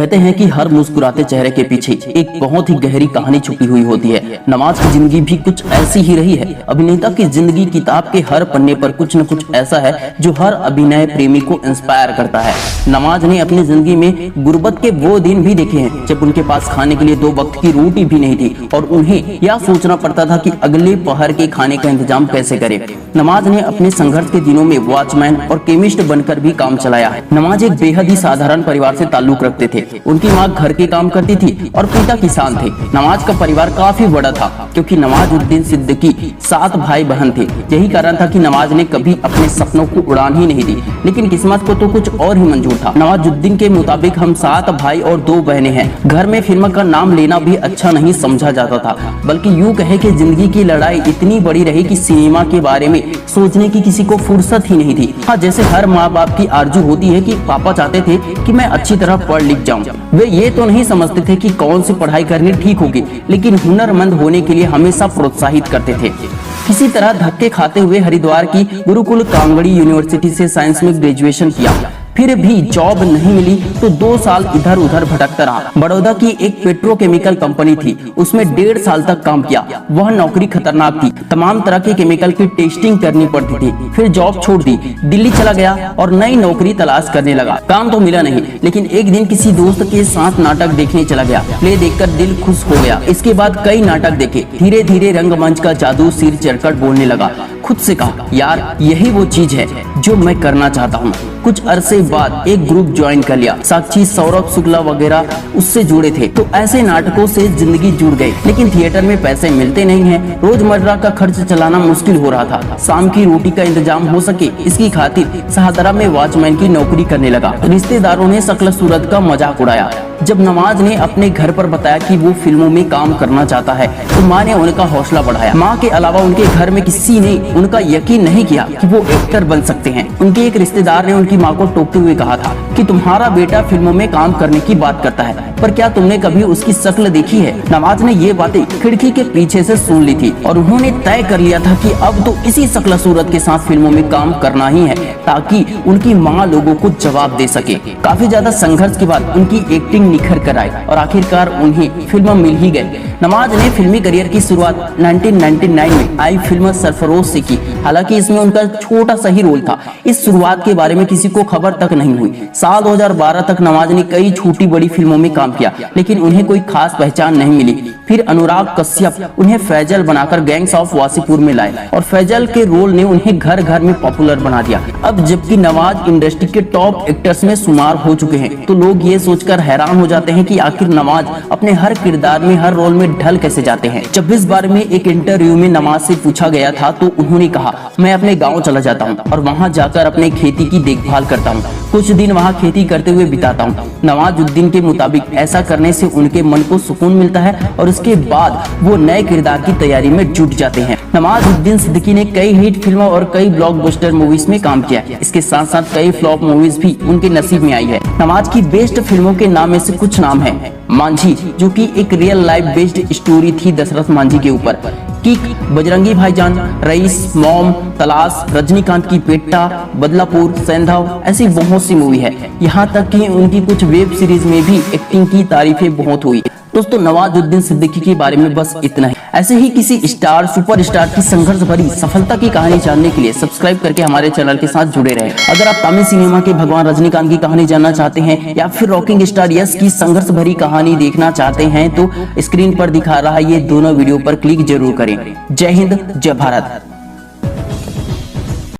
कहते हैं कि हर मुस्कुराते चेहरे के पीछे एक बहुत ही गहरी कहानी छुपी हुई होती है। नमाज की जिंदगी भी कुछ ऐसी ही रही है। अभिनेता की जिंदगी किताब के हर पन्ने पर कुछ न कुछ ऐसा है जो हर अभिनय प्रेमी को इंस्पायर करता है। नमाज ने अपनी जिंदगी में गुर्बत के वो दिन भी देखे हैं जब उनके पास खाने के लिए 2 वक्त की रोटी भी नहीं थी और उन्हें यह सोचना पड़ता था कि अगले पहर के खाने का इंतजाम कैसे करें। नमाज ने अपने संघर्ष के दिनों में वॉचमैन और केमिस्ट बनकर भी काम चलाया है। नमाज एक बेहद ही साधारण परिवार से ताल्लुक रखते थे। उनकी माँ घर के काम करती थी और पिता किसान थे। नमाज का परिवार काफी बड़ा था क्योंकि नवाजुद्दीन सिद्दीकी 7 भाई बहन थे। यही कारण था कि नमाज ने कभी अपने सपनों को उड़ान ही नहीं दी, लेकिन किस्मत को तो कुछ और ही मंजूर था। नवाजुद्दीन के मुताबिक हम 7 भाई और 2 बहनें हैं। घर में फिल्म का नाम लेना भी अच्छा नहीं समझा जाता था, बल्कि यूं कहे कि जिंदगी की लड़ाई इतनी बड़ी रही कि सिनेमा के बारे में सोचने की किसी को फुर्सत ही नहीं थी। हाँ, जैसे हर माँ बाप की आरजू होती है कि पापा चाहते थे कि मैं अच्छी तरह पढ़ लिख जाऊं। वे ये तो नहीं समझते थे कि कौन सी पढ़ाई करनी ठीक होगी, लेकिन हुनरमंद होने के लिए हमेशा प्रोत्साहित करते थे। किसी तरह धक्के खाते हुए हरिद्वार की गुरुकुल कांगड़ी यूनिवर्सिटी से साइंस में ग्रेजुएशन किया। फिर भी जॉब नहीं मिली तो 2 साल इधर उधर भटकता रहा। बड़ौदा की एक पेट्रोकेमिकल कंपनी थी, उसमें 1.5 साल तक काम किया। वह नौकरी खतरनाक थी, तमाम तरह के केमिकल की टेस्टिंग करनी पड़ती थी। फिर जॉब छोड़ दी, दिल्ली चला गया और नई नौकरी तलाश करने लगा। काम तो मिला नहीं, लेकिन एक दिन किसी दोस्त के साथ नाटक देखने चला गया। प्ले देखकर दिल खुश हो गया। इसके बाद कई नाटक देखे। धीरे धीरे रंगमंच का जादू सिर चढ़कर बोलने लगा। खुद से कहा, यार यही वो चीज है जो मैं करना चाहता हूँ। कुछ अरसे बाद एक ग्रुप ज्वाइन कर लिया। साक्षी, सौरभ शुक्ला वगैरह उससे जुड़े थे, तो ऐसे नाटकों से जिंदगी जुड़ गई। लेकिन थिएटर में पैसे मिलते नहीं हैं। रोजमर्रा का खर्च चलाना मुश्किल हो रहा था। शाम की रोटी का इंतजाम हो सके इसकी खातिर शाहदरा में वॉचमैन की नौकरी करने लगा। रिश्तेदारों ने शक्ल सूरत का मजाक उड़ाया। जब नमाज ने अपने घर पर बताया कि वो फिल्मों में काम करना चाहता है तो माँ ने उनका हौसला बढ़ाया। माँ के अलावा उनके घर में किसी ने उनका यकीन नहीं किया कि वो एक्टर बन सकते हैं। उनके एक रिश्तेदार ने उनकी माँ को टोकते हुए कहा था कि तुम्हारा बेटा फिल्मों में काम करने की बात करता है, पर क्या तुमने कभी उसकी शक्ल देखी है? नमाज ने ये बातें खिड़की के पीछे से सुन ली थी और उन्होंने तय कर लिया था कि अब तो इसी शक्ल सूरत के साथ फिल्मों में काम करना ही है ताकि उनकी माँ लोगों को जवाब दे सके। काफी ज्यादा संघर्ष के बाद उनकी एक्टिंग निखर कर आई और आखिरकार उन्हें फिल्म मिल ही गई। नमाज ने फिल्मी करियर की शुरुआत 1999 में आई फिल्म सरफरोश से की। हालांकि इसमें उनका छोटा सा ही रोल था। इस शुरुआत के बारे में किसी को खबर तक नहीं हुई। साल 2012 तक नमाज ने कई छोटी बड़ी फिल्मों में काम किया, लेकिन उन्हें कोई खास पहचान नहीं मिली। फिर अनुराग कश्यप उन्हें फैजल बनाकर गैंग्स ऑफ वासीपुर में लाए और फैजल के रोल ने उन्हें घर घर में पॉपुलर बना दिया। अब जबकि नवाज इंडस्ट्री के टॉप एक्टर्स में शुमार हो चुके हैं, तो लोग ये सोचकर हैरान हो जाते हैं कि आखिर नवाज अपने हर किरदार में, हर रोल में ढल कैसे जाते हैं। जब इस बारे में एक इंटरव्यू में नमाज से पूछा गया था तो उन्होंने कहा, मैं अपने गाँव चला जाता हूँ और वहाँ जाकर अपने खेती की देखभाल करता हूँ। कुछ दिन वहाँ खेती करते हुए बिताता हूँ। नवाजुद्दीन के मुताबिक ऐसा करने से उनके मन को सुकून मिलता है और उसके बाद वो नए किरदार की तैयारी में जुट जाते हैं। नवाजुद्दीन सिद्दीकी ने कई हिट फिल्मों और कई ब्लॉकबस्टर मूवीज में काम किया है। इसके साथ साथ कई फ्लॉप मूवीज भी उनके नसीब में आई है। नवाज की बेस्ट फिल्मों के नाम में से कुछ नाम है। मांझी, जो कि एक रियल लाइफ बेस्ड स्टोरी थी दशरथ मांझी के ऊपर। किक, बजरंगी भाईजान, रईस, मॉम, तलाश, रजनीकांत की पेट्टा, बदलापुर, सैंधव, ऐसी बहुत सी मूवी है। यहाँ तक कि उनकी कुछ वेब सीरीज में भी एक्टिंग की तारीफें बहुत हुई। दोस्तों, नवाजुद्दीन सिद्दीकी के बारे में बस इतना ही। ऐसे ही किसी स्टार, सुपरस्टार की संघर्ष भरी सफलता की कहानी जानने के लिए सब्सक्राइब करके हमारे चैनल के साथ जुड़े रहें। अगर आप तमिल सिनेमा के भगवान रजनीकांत की कहानी जानना चाहते हैं या फिर रॉकिंग स्टार यश की संघर्ष भरी कहानी देखना चाहते हैं तो स्क्रीन पर दिखा रहा ये दोनों वीडियो पर क्लिक जरूर करें। जय हिंद, जय भारत।